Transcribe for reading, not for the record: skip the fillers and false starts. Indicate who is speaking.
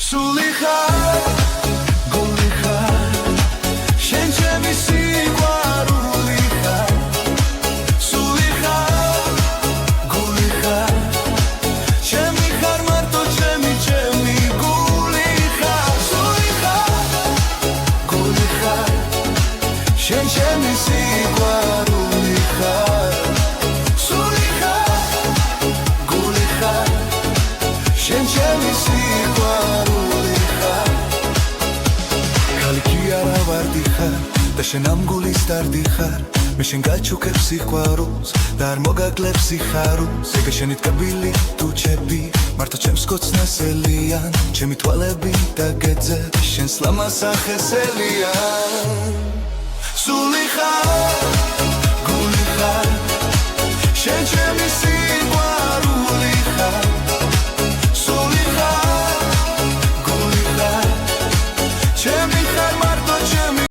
Speaker 1: სული ხარ, გული ხარ, შენ ჩემი სიყვარული ხარ. სული ხარ, გული ხარ, ჩემი ხარ მარტო ჩემი გული ხარ. სული ხარ, გული ხარ, შენ ჩემი სიყვარული ხარ. სული ხარ, გული ხარ, შენ ჩემი სიყვარული ხარ. ქალი კი არა ვარ დიხარ და შენ ამ გულის დარდი ხარ. მე შენ გაჩუქებ სიყვარულს და არ მოგაკლებ სიხარულს. ეგ შენი თკბილი თუ ჩები მარტო ჩემს კოცნას ელიან. ჩემი თვალები და გეძებ შენს ლამას ახესელიან. სული ხარ, გული ხარ, შენ ჩემი